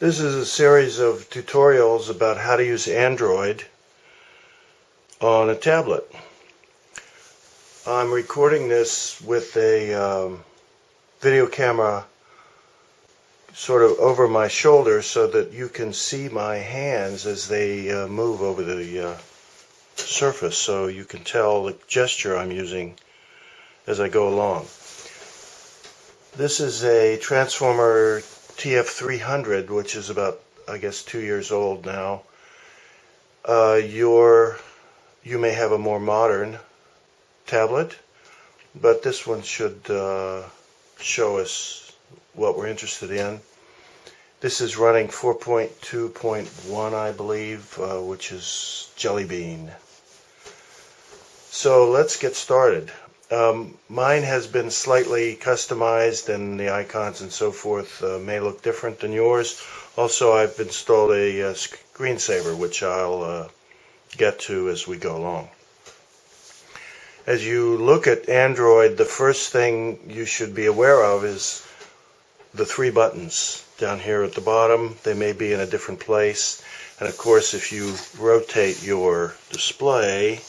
This is a series of tutorials about how to use Android on a tablet. I'm recording this with a video camera sort of over my shoulder so that you can see my hands as they move over the surface, so you can tell the gesture I'm using as I go along. This is a Transformer TF300, which is about, I guess, 2 years old now. You may have a more modern tablet, but this one should show us what we're interested in. This is running 4.2.1, I believe, which is Jellybean. So let's get started. Mine has been slightly customized, and the icons and so forth may look different than yours. Also, I've installed a screensaver, which I'll get to as we go along. As you look at Android, the first thing you should be aware of is the three buttons down here at the bottom. They may be in a different place. And of course, if you rotate your display,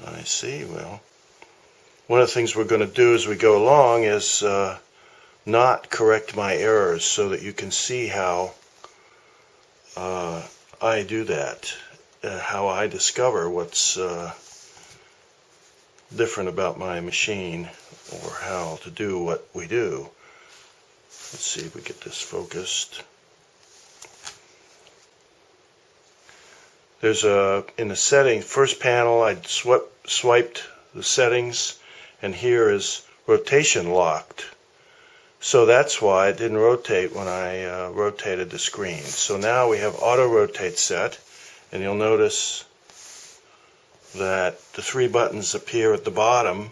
I see, well, one of the things we're going to do as we go along is not correct my errors so that you can see how I do that, how I discover what's different about my machine or how to do what we do. Let's see if we get this focused. There's in the settings, first panel, I swiped the settings, and here is rotation locked. So that's why it didn't rotate when I rotated the screen. So now we have auto rotate set, and you'll notice that the three buttons appear at the bottom,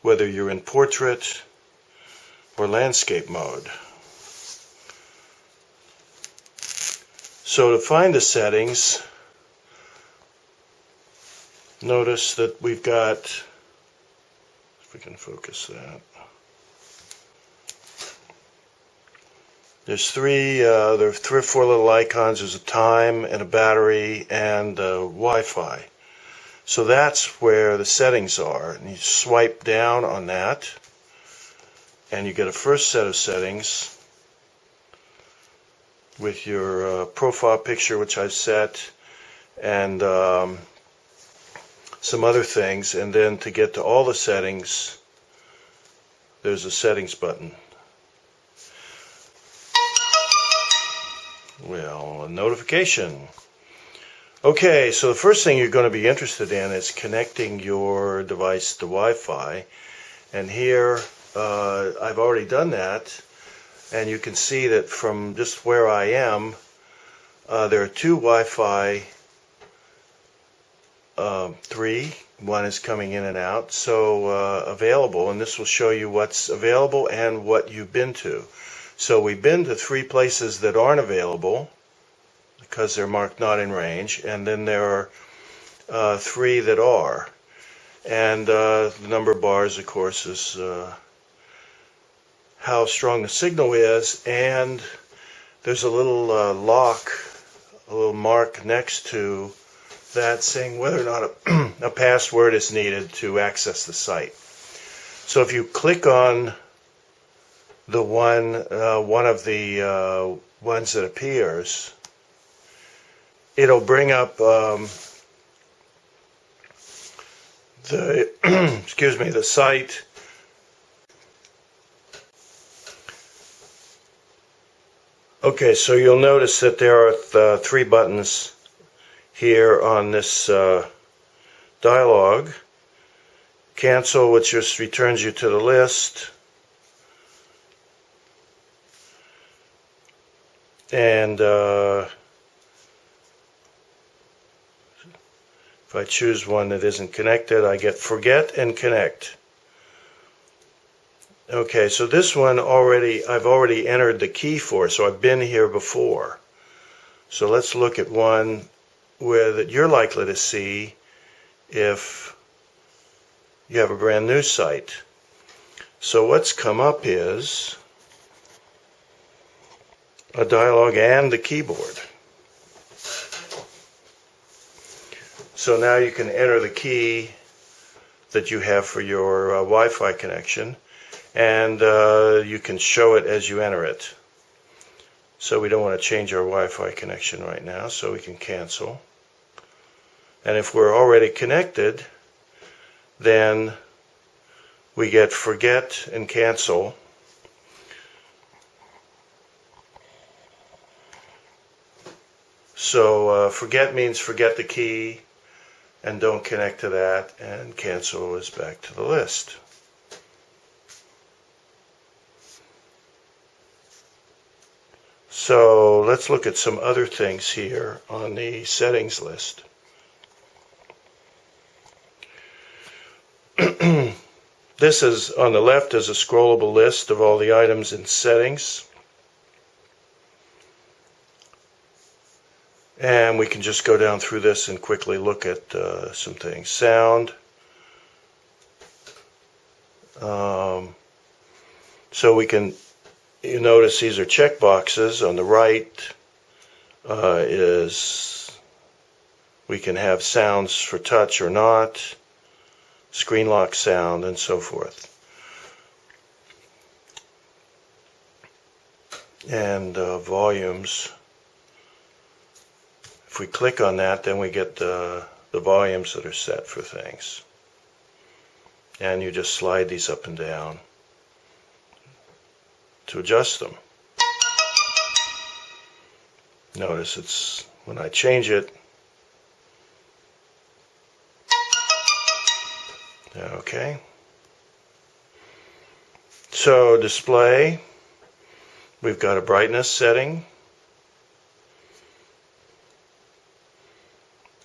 whether you're in portrait or landscape mode. So to find the settings, notice that we've got, if we can focus that, there are three or four little icons. There's a time and a battery and Wi-Fi. So that's where the settings are, and you swipe down on that and you get a first set of settings with your profile picture, which I've set, and some other things. And then to get to all the settings, there's a settings button. Well, a notification. Okay, so the first thing you're going to be interested in is connecting your device to Wi-Fi. And here I've already done that, and you can see that from just where I am, there are two Wi-Fi 3. One is coming in and out, so available, and this will show you what's available and what you've been to. So we've been to 3 places that aren't available because they're marked not in range, and then there are 3 that are. And the number of bars, of course, is how strong the signal is, and there's a little lock, a little mark next to that saying whether or not a password is needed to access the site. So if you click on the one of the ones that appears, it'll bring up the excuse me, the site. Okay, so you'll notice that there are 3 buttons here on this dialog. Cancel, which just returns you to the list, and if I choose one that isn't connected, I get forget and connect. Okay, so this one I've already entered the key for, so I've been here before. So let's look at one that you're likely to see if you have a brand new site. So what's come up is a dialog and the keyboard. So now you can enter the key that you have for your Wi-Fi connection, and you can show it as you enter it. So we don't want to change our Wi-Fi connection right now, so we can cancel. And if we're already connected, then we get forget and cancel. So forget means forget the key and don't connect to that, and cancel is back to the list. So let's look at some other things here on the settings list. This is, on the left, is a scrollable list of all the items in settings. And we can just go down through this and quickly look at some things. Sound. So we can, you notice these are check boxes. On the right we can have sounds for touch or not, screen lock sound, and so forth. And volumes. If we click on that, then we get the volumes that are set for things. And you just slide these up and down to adjust them. Notice it's, when I change it, okay. So display, we've got a brightness setting.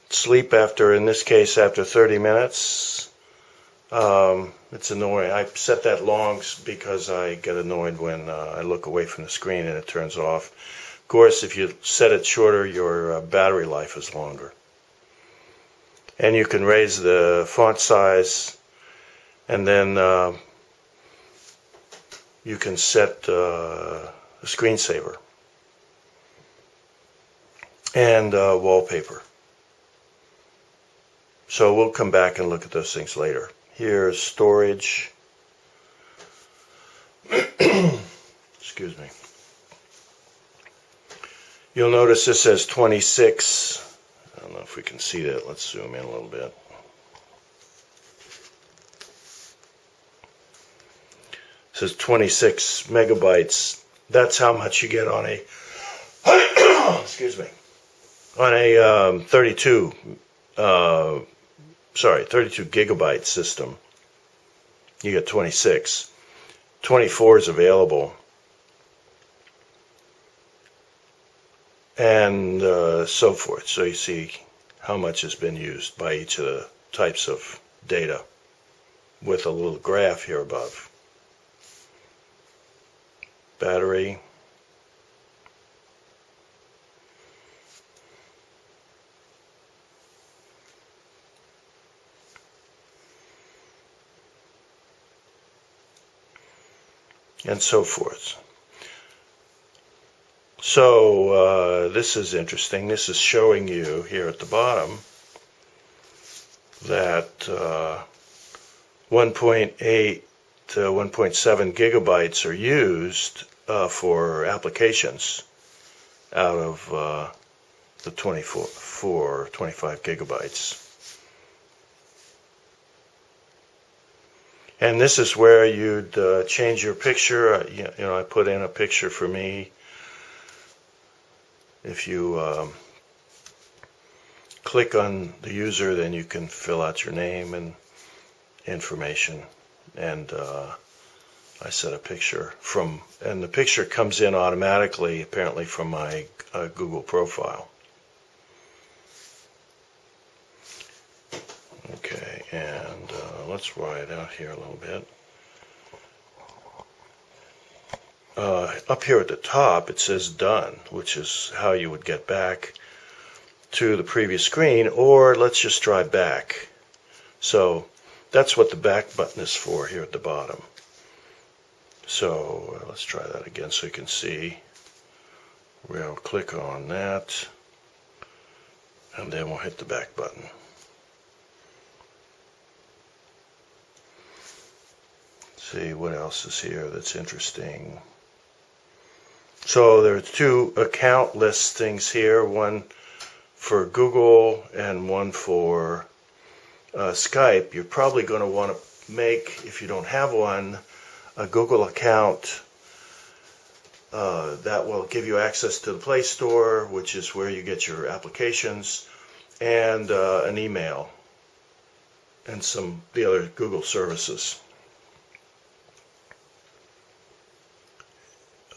Sleep after, in this case, after 30 minutes. It's annoying. I set that long because I get annoyed when I look away from the screen and it turns off. Of course, if you set it shorter, your battery life is longer. And you can raise the font size, and then you can set a screensaver and wallpaper. So we'll come back and look at those things later. Here's storage. Excuse me. You'll notice this says 26. I don't know if we can see that. Let's zoom in a little bit. It says 26 megabytes. That's how much you get on a excuse me, on a 32 gigabyte system. You get 26. 24 is available, and so forth. So you see how much has been used by each of the types of data with a little graph here above. Battery. And so forth. So this is interesting. This is showing you here at the bottom that 1.8 to 1.7 gigabytes are used for applications out of the 25 gigabytes. And this is where you'd change your picture. You know, I put in a picture for me. If you click on the user, then you can fill out your name and information. And I set a picture from, and the picture comes in automatically, apparently, from my Google profile. Okay, and let's write it out here a little bit. Up here at the top it says done, which is how you would get back to the previous screen, or let's just try back. So that's what the back button is for here at the bottom. So let's try that again so you can see. We'll click on that, and then we'll hit the back button. See what else is here that's interesting. So there are two account listings here, one for Google and one for Skype. You're probably going to want to make, if you don't have one, a Google account that will give you access to the Play Store, which is where you get your applications, and an email and the other Google services.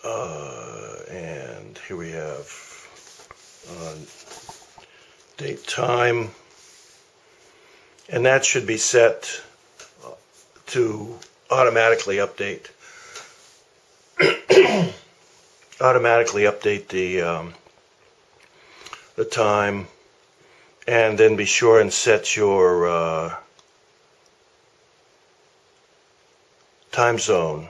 And here we have date, time, and that should be set to automatically update the time, and then be sure and set your time zone,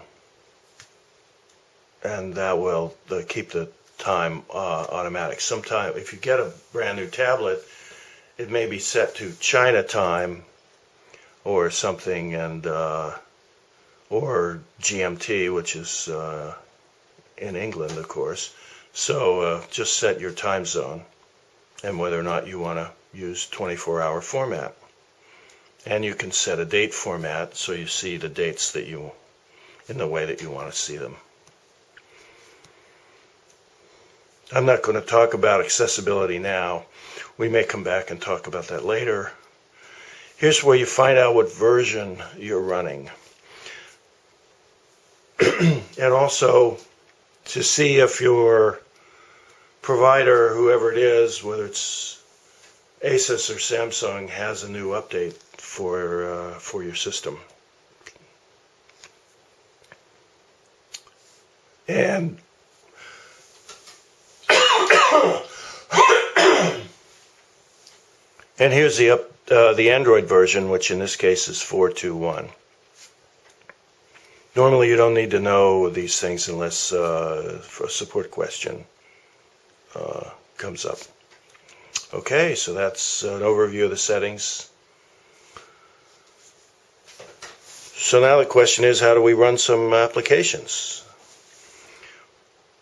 and that will keep the time automatic. Sometime if you get a brand new tablet, it may be set to China time or something, and or GMT, which is in England, of course. So just set your time zone and whether or not you want to use 24-hour format. And you can set a date format so you see the dates that you, in the way that you want to see them. I'm not going to talk about accessibility now. We may come back and talk about that later. Here's where you find out what version you're running. And also to see if your provider, whoever it is, whether it's Asus or Samsung, has a new update for your system. And and here's the Android version, which in this case is 4.2.1. Normally you don't need to know these things unless a support question comes up. Okay, so that's an overview of the settings. So now the question is, how do we run some applications?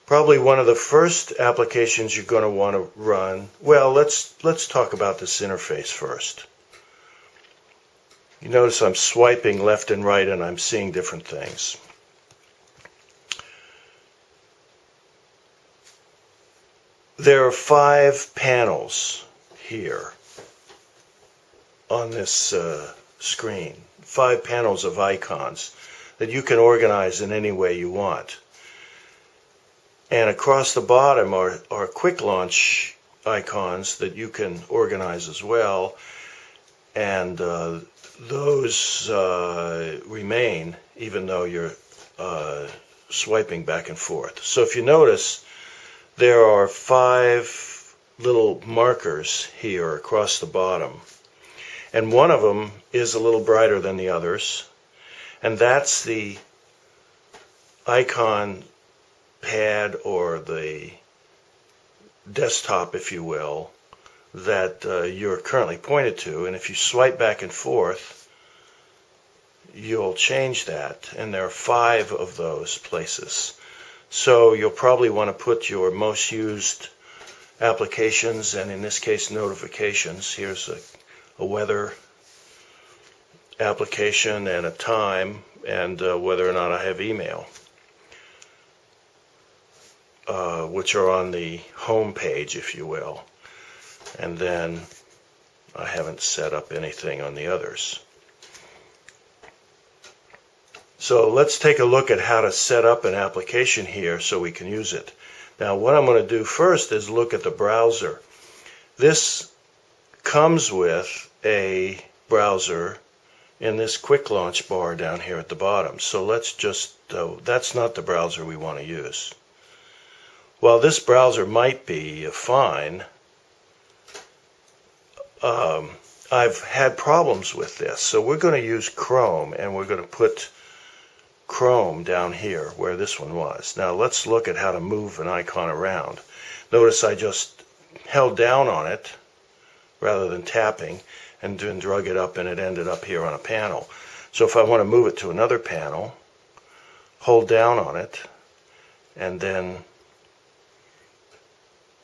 Probably one of the first applications you're going to want to run, well, let's talk about this interface first. You notice I'm swiping left and right and I'm seeing different things. There are 5 panels here on this screen. 5 panels of icons that you can organize in any way you want. And across the bottom are quick launch icons that you can organize as well. And those remain even though you're swiping back and forth. So if you notice, there are 5 little markers here across the bottom. And one of them is a little brighter than the others. And that's the icon pad, or the desktop, if you will, that you're currently pointed to. And if you swipe back and forth, you'll change that. And there are 5 of those places. So you'll probably want to put your most used applications, and in this case notifications. Here's a weather application and a time, and whether or not I have email, which are on the home page, if you will. And then I haven't set up anything on the others. So let's take a look at how to set up an application here so we can use it. Now what I'm going to do first is look at the browser. This comes with a browser in this quick launch bar down here at the bottom. So let's just, that's not the browser we want to use. Well, this browser might be fine. I've had problems with this. So we're going to use Chrome, and we're going to put Chrome down here where this one was. Now let's look at how to move an icon around. Notice I just held down on it rather than tapping and then drug it up, and it ended up here on a panel. So if I want to move it to another panel, hold down on it and then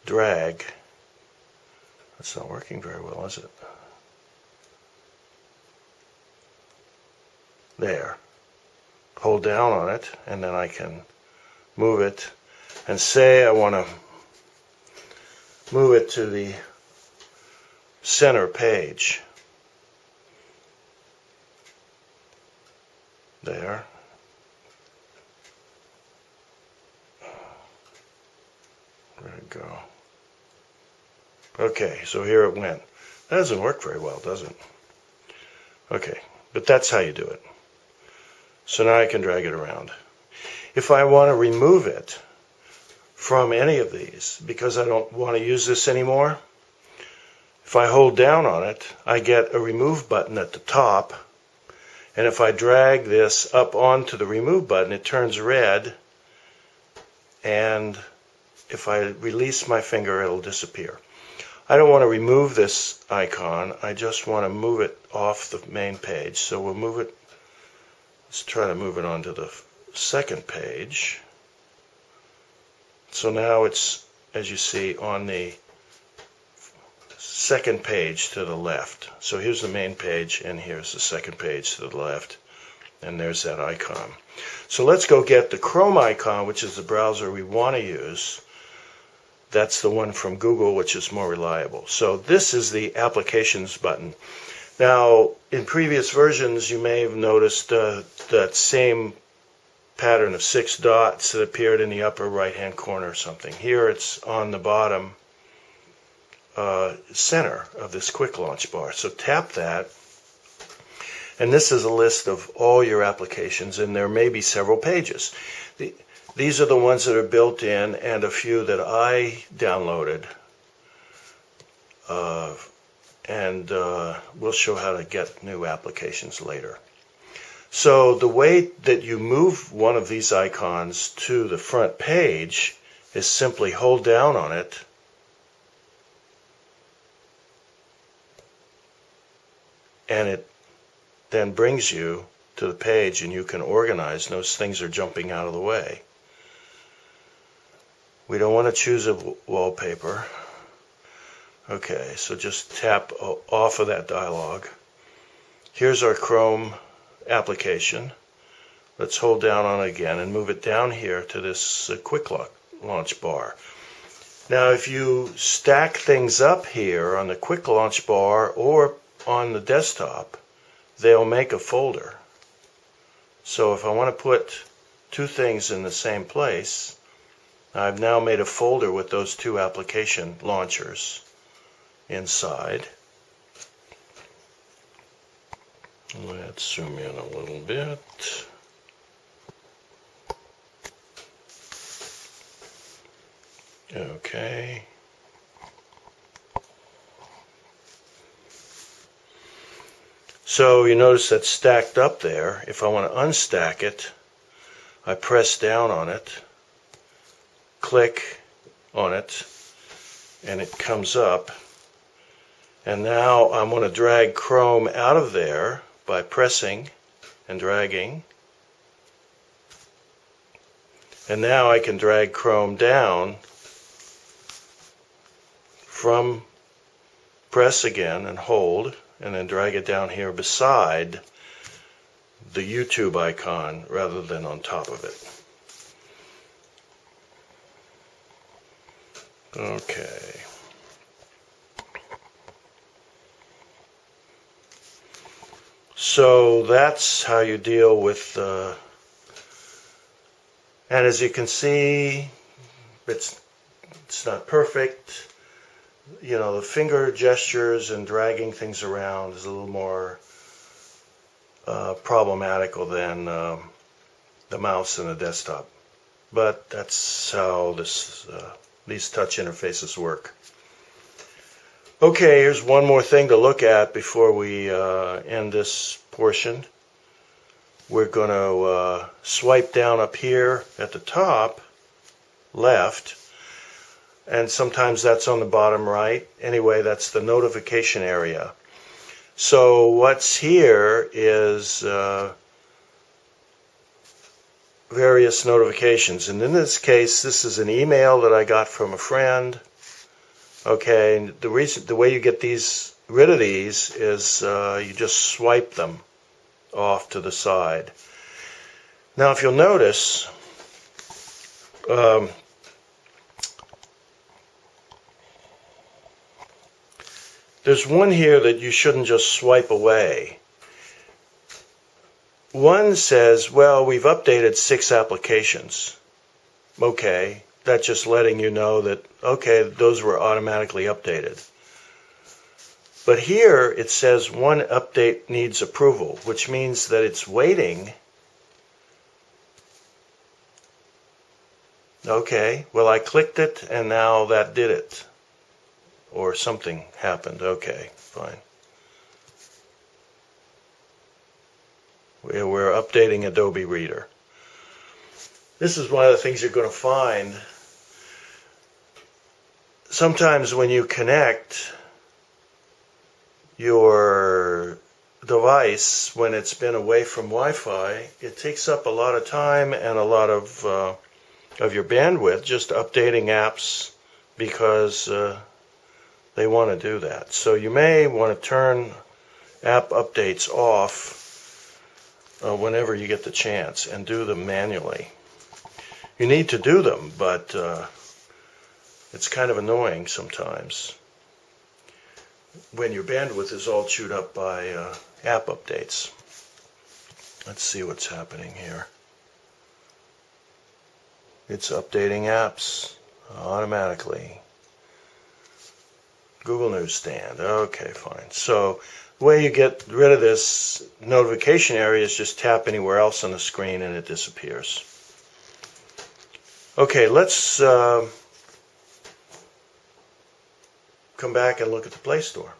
drag. That's not working very well, is it? There. Hold down on it and then I can move it, and say I want to move it to the center page. There. Where'd it go? Okay, so here it went. That doesn't work very well, does it? Okay, but that's how you do it. So now I can drag it around. If I want to remove it from any of these, because I don't want to use this anymore, if I hold down on it, I get a remove button at the top, and if I drag this up onto the remove button, it turns red, and if I release my finger, it'll disappear. I don't want to remove this icon, I just want to move it off the main page. So we'll move it, let's try to move it onto the second page. So now it's, as you see, on the second page to the left. So here's the main page, and here's the second page to the left, and there's that icon. So let's go get the Chrome icon, which is the browser we want to use. That's the one from Google, which is more reliable. So this is the Applications button. Now, in previous versions, you may have noticed that same pattern of 6 dots that appeared in the upper right-hand corner or something. Here it's on the bottom center of this quick launch bar. So tap that, and this is a list of all your applications, and there may be several pages. These are the ones that are built in, and a few that I downloaded, and we'll show how to get new applications later. So the way that you move one of these icons to the front page is simply hold down on it and it then brings you to the page, and you can organize. Those things are jumping out of the way. We don't want to choose a wallpaper. Okay, so just tap off of that dialog. Here's our Chrome application. Let's hold down on it again and move it down here to this quick launch bar. Now if you stack things up here on the quick launch bar or on the desktop, they'll make a folder. So if I want to put two things in the same place, I've now made a folder with those two application launchers inside. Let's zoom in a little bit. Okay. So you notice that's stacked up there. If I want to unstack it, I press down on it, click on it, and it comes up. And now I want to drag Chrome out of there by pressing and dragging. And now I can drag Chrome down from press again and hold, and then drag it down here beside the YouTube icon rather than on top of it. Okay. So that's how you deal with, and as you can see, it's not perfect. You know, the finger gestures and dragging things around is a little more problematical than the mouse and the desktop. But that's how these touch interfaces work. Okay, here's one more thing to look at before we end this portion. we're going to swipe down up here at the top left, and sometimes that's on the bottom right. Anyway, that's the notification area. So what's here is various notifications, and in this case this is an email that I got from a friend. Okay, and the way you get rid of these is you just swipe them off to the side. Now if you'll notice, there's one here that you shouldn't just swipe away. One says, well, we've updated 6 applications. Okay, that's just letting you know that, okay, those were automatically updated. But here it says one update needs approval, which means that it's waiting. Okay, well, I clicked it and now that did it. Or something happened. Okay, fine. We're updating Adobe Reader. This is one of the things you're going to find. Sometimes when you connect your device, when it's been away from Wi-Fi, it takes up a lot of time and a lot of your bandwidth just updating apps, because they want to do that. So you may want to turn app updates off whenever you get the chance, and do them manually. You need to do them, but it's kind of annoying sometimes when your bandwidth is all chewed up by app updates. Let's see what's happening here. It's updating apps automatically. Google Newsstand. Okay, fine. So the way you get rid of this notification area is just tap anywhere else on the screen and it disappears. Okay, let's come back and look at the Play Store.